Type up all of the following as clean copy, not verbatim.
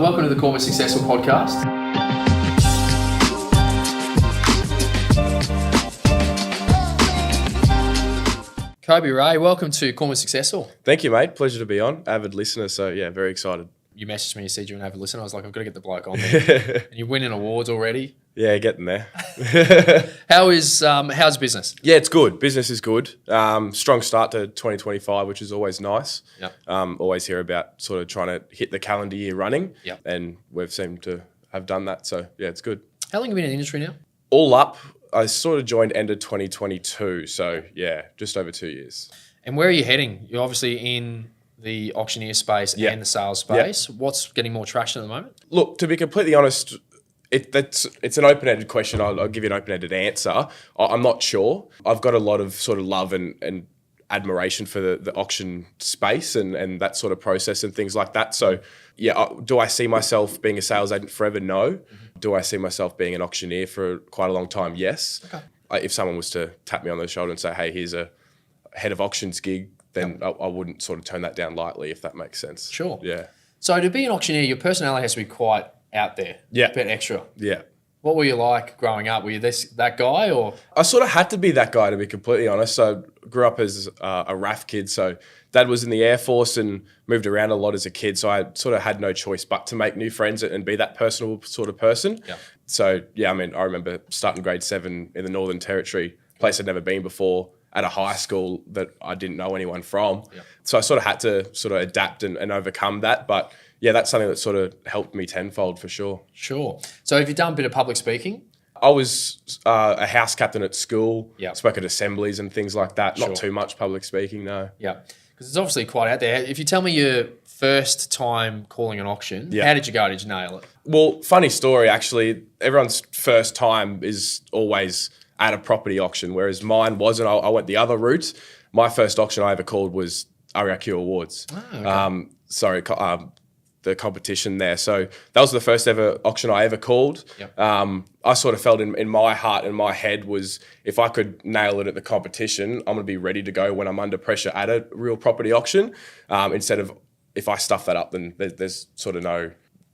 Welcome to the Call Me Successful podcast. Kobe Rae, welcome to Call Me Successful. Thank you, mate. Pleasure to be on. Avid listener, so yeah, very excited. You messaged me, you said you're an avid listener. I was like, I've got to get the bloke on there. And you're winning awards already. Yeah, getting there. How's business? Yeah, it's good. Business is good. Strong start to 2025, which is always nice. Yep. Always hear about sort of trying to hit the calendar year running. Yep. And we've seemed to have done that. So yeah, it's good. How long have you been in the industry now? All up, I sort of joined end of 2022. So yeah, just over 2 years. And where are you heading? You're obviously in the auctioneer space and the sales space. What's getting more traction at the moment? Look, to be completely honest, it's an open-ended question. I'll give you an open-ended answer. I'm not sure. I've got a lot of sort of love and admiration for the auction space and that sort of process and things like that. So yeah, do I see myself being a sales agent forever? No. Mm-hmm. Do I see myself being an auctioneer for quite a long time? Yes. Okay. If someone was to tap me on the shoulder and say, hey, here's a head of auctions gig, then I wouldn't sort of turn that down lightly, if that makes sense. Sure. Yeah. So to be an auctioneer, your personality has to be quite out there. Yeah. A bit extra. Yeah. What were you like growing up? Were you that guy or? I sort of had to be that guy, to be completely honest. So I grew up as a RAAF kid. So dad was in the Air Force and moved around a lot as a kid. So I sort of had no choice but to make new friends and be that personable sort of person. Yeah. So yeah, I mean, I remember starting grade 7 in the Northern Territory, place I'd never been before, at a high school that I didn't know anyone from. Yeah. So I sort of had to sort of adapt and overcome that. But yeah, that's something that sort of helped me tenfold for sure. Sure. So have you done a bit of public speaking? I was a house captain at school, Yep. Spoke at assemblies and things like that. Sure. Not too much public speaking, no. Yeah. Because it's obviously quite out there. If you tell me your first time calling an auction, Yeah. how did you go? Did you nail it? Well, funny story, actually. Everyone's first time is always at a property auction, whereas mine wasn't. I went the other route. My first auction I ever called was RAAF Awards. Oh, okay. The competition there. So that was the first ever auction I ever called. Yep. I sort of felt in my heart and my head was if I could nail it at the competition, I'm going to be ready to go when I'm under pressure at a real property auction. Instead of if I stuff that up, then there's sort of no,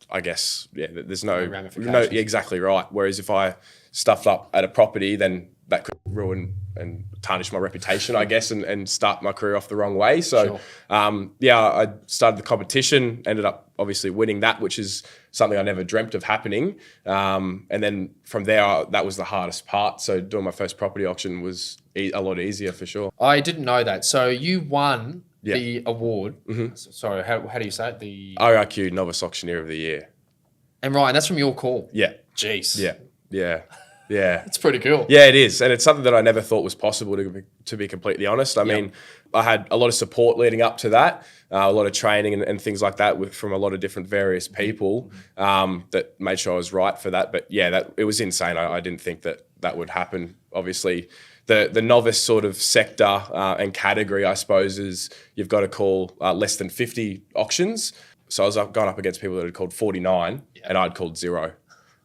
I guess, yeah, there's no ramifications. No, exactly right. Whereas if I stuffed up at a property, then that could ruin and tarnish my reputation, I guess, and start my career off the wrong way. So, sure. I started the competition, ended up obviously winning that, which is something I never dreamt of happening. And then from there, that was the hardest part. So doing my first property auction was a lot easier for sure. I didn't know that. So you won the award. Mm-hmm. Sorry, how do you say it? The RAAF Novice Auctioneer of the Year. And Ryan, that's from your call? Yeah. Jeez. Yeah. It's pretty cool. Yeah, it is. And it's something that I never thought was possible, to be completely honest. I mean, I had a lot of support leading up to that, a lot of training and things like that from a lot of different various people that made sure I was right for that. But yeah, it was insane. I didn't think that would happen. Obviously, the novice sort of sector and category, I suppose, is you've got to call less than 50 auctions. So I was going up against people that had called 49 and I'd called 0.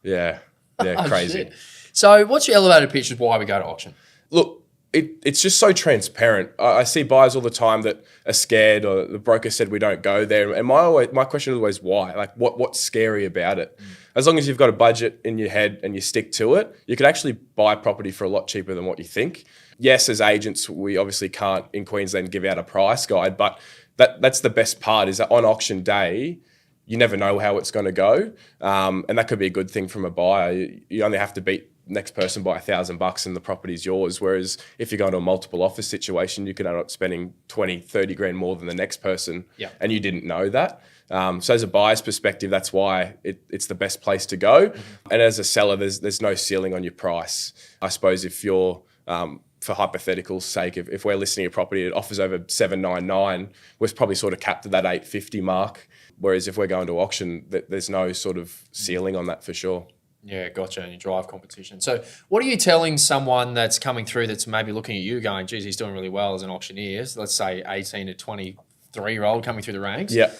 Yeah, crazy. Shit. So what's your elevator pitch of why we go to auction? Look, it's just so transparent. I see buyers all the time that are scared or the broker said we don't go there. And my question is always why? Like what's scary about it? As long as you've got a budget in your head and you stick to it, you can actually buy property for a lot cheaper than what you think. Yes, as agents, we obviously can't in Queensland give out a price guide, but that's the best part is that on auction day, you never know how it's going to go. And that could be a good thing from a buyer. You only have to beat next person by $1,000 and the property's yours. Whereas if you go into a multiple office situation, you could end up spending 20, 30 grand more than the next person and you didn't know that. So as a buyer's perspective, that's why it's the best place to go. Mm-hmm. And as a seller, there's no ceiling on your price. I suppose if you're, for hypothetical sake, if we're listing a property that offers over 799, we're probably sort of capped at that 850 mark. Whereas if we're going to auction, there's no sort of ceiling on that for sure. Yeah, gotcha. And you drive competition. So what are you telling someone that's coming through that's maybe looking at you going, geez, he's doing really well as an auctioneer? So let's say 18 to 23-year-old coming through the ranks. Yeah.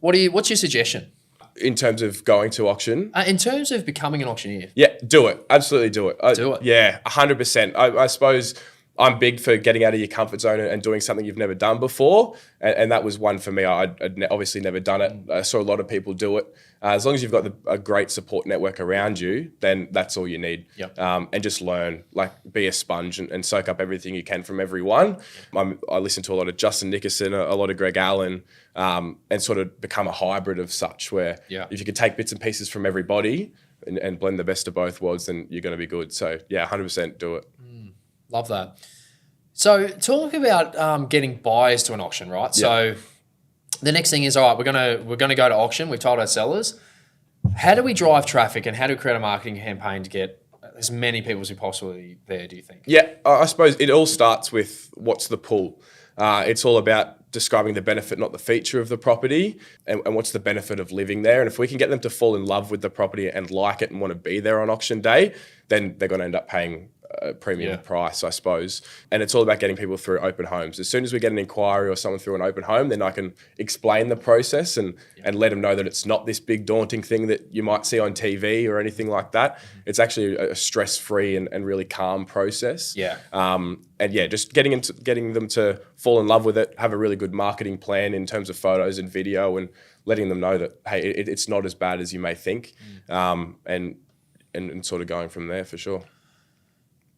What's your suggestion? In terms of going to auction? In terms of becoming an auctioneer? Yeah, do it. Absolutely do it. Do it? Yeah, 100%. I suppose I'm big for getting out of your comfort zone and doing something you've never done before. And that was one for me. I'd obviously never done it. I saw a lot of people do it. As long as you've got a great support network around you, then that's all you need. Yep. And just learn, like be a sponge and soak up everything you can from everyone. I listen to a lot of Justin Nickerson, a lot of Greg Allen, and sort of become a hybrid of such where if you could take bits and pieces from everybody and blend the best of both worlds, then you're going to be good. So yeah, 100% do it. Love that. So talk about getting buyers to an auction, right? So the next thing is, all right, we're gonna go to auction. We've told our sellers. How do we drive traffic and how do we create a marketing campaign to get as many people as we possibly there, do you think? Yeah, I suppose it all starts with what's the pull. It's all about describing the benefit, not the feature of the property, and what's the benefit of living there. And if we can get them to fall in love with the property and like it and want to be there on auction day, then they're going to end up paying a premium price, I suppose. And it's all about getting people through open homes. As soon as we get an inquiry or someone through an open home, then I can explain the process and let them know that it's not this big daunting thing that you might see on TV or anything like that. It's actually a stress-free and really calm process. Just getting them to fall in love with it, have a really good marketing plan in terms of photos and video, and letting them know that, hey, it's not as bad as you may think, and sort of going from there for sure.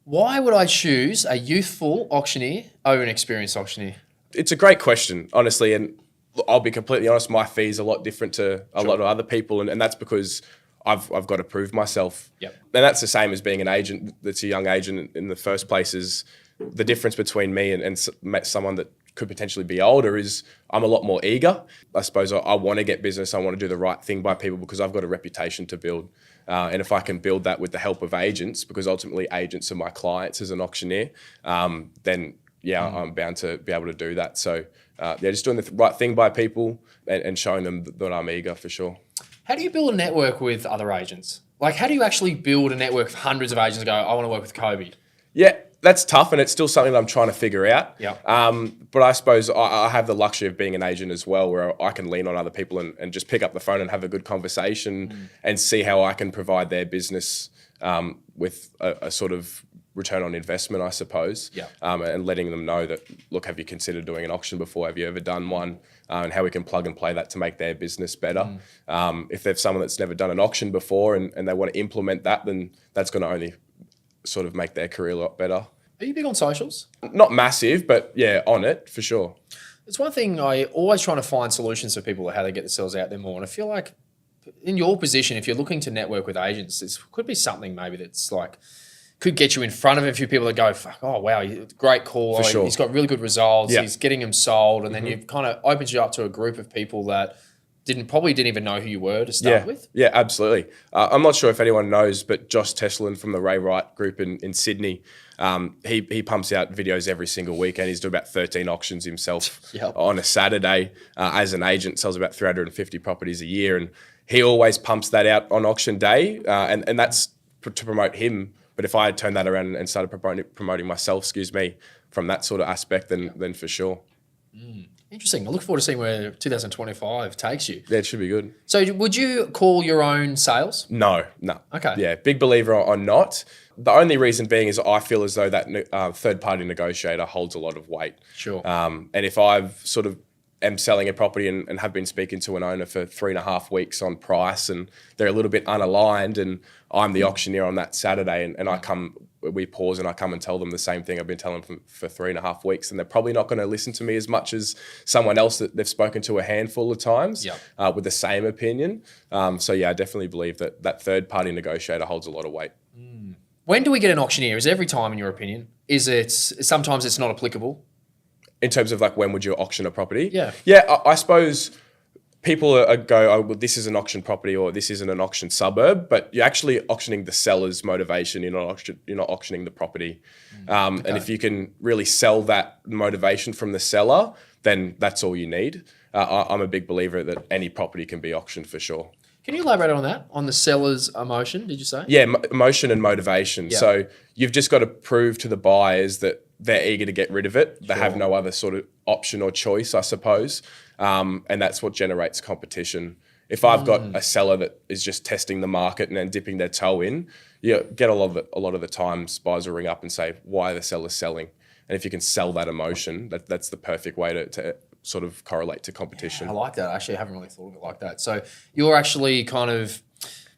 Why would I choose a youthful auctioneer over an experienced auctioneer? It's a great question, honestly, and I'll be completely honest, my fee's a lot different to a lot of other people, and that's because I've got to prove myself. And that's the same as being an agent that's a young agent in the first place. Is the difference between me and someone that could potentially be older is I'm a lot more eager. I suppose I want to get business. I want to do the right thing by people because I've got a reputation to build. And if I can build that with the help of agents, because ultimately agents are my clients as an auctioneer, then I'm bound to be able to do that. So just doing the right thing by people and showing them that I'm eager for sure. How do you build a network with other agents? Like, how do you actually build a network of hundreds of agents and go, I want to work with Kobe? Yeah, that's tough, and it's still something that I'm trying to figure out. But I suppose I have the luxury of being an agent as well, where I can lean on other people and just pick up the phone and have a good conversation and see how I can provide their business with a sort of return on investment, I suppose. And letting them know that, look, have you considered doing an auction before? Have you ever done one? And how we can plug and play that to make their business better. If there's someone that's never done an auction before and they want to implement that, then that's going to only sort of make their career a lot better. Are you big on socials? Not massive, but yeah, on it for sure. It's one thing I always trying to find solutions for people, how they get themselves out there more. And I feel like in your position, if you're looking to network with agents, this could be something maybe that's like, could get you in front of a few people that go, fuck, oh, wow, great call. For sure. He's got really good results. He's getting them sold. And then you've kind of opens you up to a group of people that probably didn't even know who you were to start with. Yeah, absolutely. I'm not sure if anyone knows, but Josh Teslin from the Ray Wright group in Sydney, he pumps out videos every single weekend. He's doing about 13 auctions himself on a Saturday. As an agent, sells about 350 properties a year. And he always pumps that out on auction day. And that's to promote him. But if I had turned that around and started promoting myself, from that sort of aspect, then for sure. Interesting. I look forward to seeing where 2025 takes you. Yeah, it should be good. So would you call your own sales? No. Okay. Yeah, big believer on not. The only reason being is I feel as though that third-party negotiator holds a lot of weight. Sure. And if I've sort of am selling a property and have been speaking to an owner for 3.5 weeks on price and they're a little bit unaligned and I'm the auctioneer on that Saturday and we pause and I come and tell them the same thing I've been telling them for 3.5 weeks, and they're probably not going to listen to me as much as someone else that they've spoken to a handful of times with the same opinion. I definitely believe that third-party negotiator holds a lot of weight. When do we get an auctioneer? Is it every time in your opinion? Is it sometimes it's not applicable? In terms of like when would you auction a property? Yeah. I suppose people go, oh, well, this is an auction property or this isn't an auction suburb, but you're actually auctioning the seller's motivation. You're not auctioning the property. And if you can really sell that motivation from the seller, then that's all you need. I'm a big believer that any property can be auctioned for sure. Can you elaborate on that? On the seller's emotion, did you say? Yeah, emotion and motivation. Yeah. So you've just got to prove to the buyers that they're eager to get rid of it. They have no other sort of option or choice, I suppose. And that's what generates competition. If I've got a seller that is just testing the market and then dipping their toe in, you get a lot of the times buyers will ring up and say, why are the sellers selling? And if you can sell that emotion, that's the perfect way to sort of correlate to competition. I like that. Actually, I haven't really thought of it like that. So you're actually kind of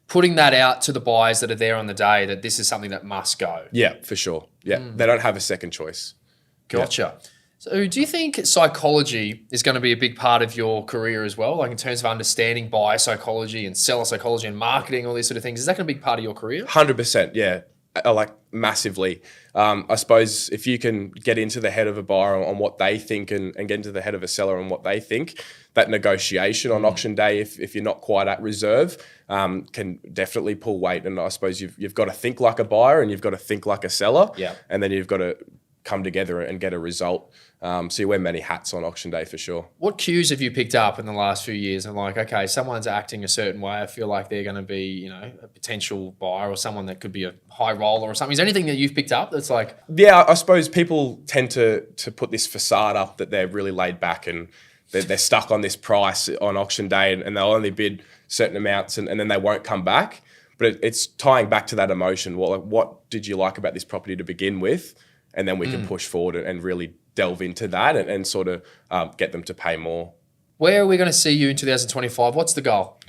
putting that out to the buyers that are there on the day that this is something that must go. Yeah, for sure. Yeah, they don't have a second choice. Gotcha. Yeah. So do you think psychology is going to be a big part of your career as well? Like in terms of understanding buyer psychology and seller psychology and marketing, all these sort of things. Is that going to be a big part of your career? 100%, yeah. Like massively. I suppose if you can get into the head of a buyer on what they think and get into the head of a seller on what they think, that negotiation on auction day, if you're not quite at reserve, can definitely pull weight. And I suppose you've got to think like a buyer and you've got to think like a seller. Yeah. And then you've got to come together and get a result. So you wear many hats on auction day for sure. What cues have you picked up in the last few years? And like, okay, someone's acting a certain way. I feel like they're going to be, a potential buyer or someone that could be a high roller or something. Is there anything that you've picked up that's like? Yeah, I suppose people tend to put this facade up that they're really laid back and they're stuck on this price on auction day and they'll only bid certain amounts and then they won't come back. But it's tying back to that emotion. Well, like, what did you like about this property to begin with? And then we can push forward and really delve into that and sort of get them to pay more. Where are we going to see you in 2025? What's the goal?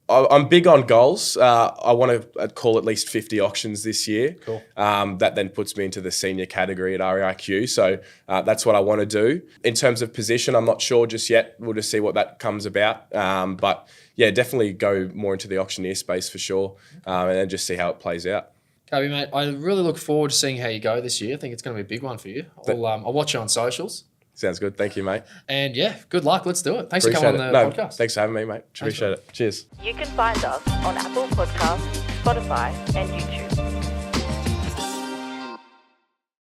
I'm big on goals. I want to call at least 50 auctions this year. Cool. That then puts me into the senior category at RAIQ. So that's what I want to do. In terms of position, I'm not sure just yet. We'll just see what that comes about. But yeah, definitely go more into the auctioneer space for sure and then just see how it plays out. Kobe, mate, I really look forward to seeing how you go this year. I think it's going to be a big one for you. I'll watch you on socials. Sounds good. Thank you, mate. And yeah, good luck. Let's do it. Thanks Appreciate for coming on the podcast. Thanks for having me, mate. Appreciate it. Cheers. You can find us on Apple Podcasts, Spotify, and YouTube.